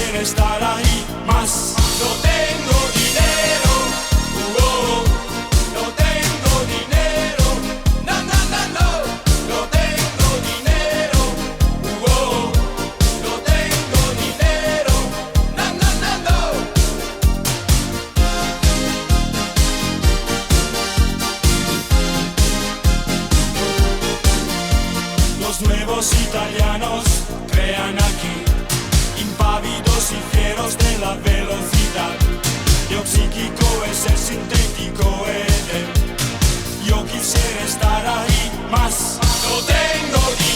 quisiera estar ahí más. No tengo dinero, no tengo dinero, no, no, no, no. No tengo dinero, no tengo dinero, no, no, no, no. Los nuevos italianos crean aquí, impávidos y fieros de la velocidad. Lo psíquico es el sintético Edén. Yo quisiera estar ahí más. No tengo dinero.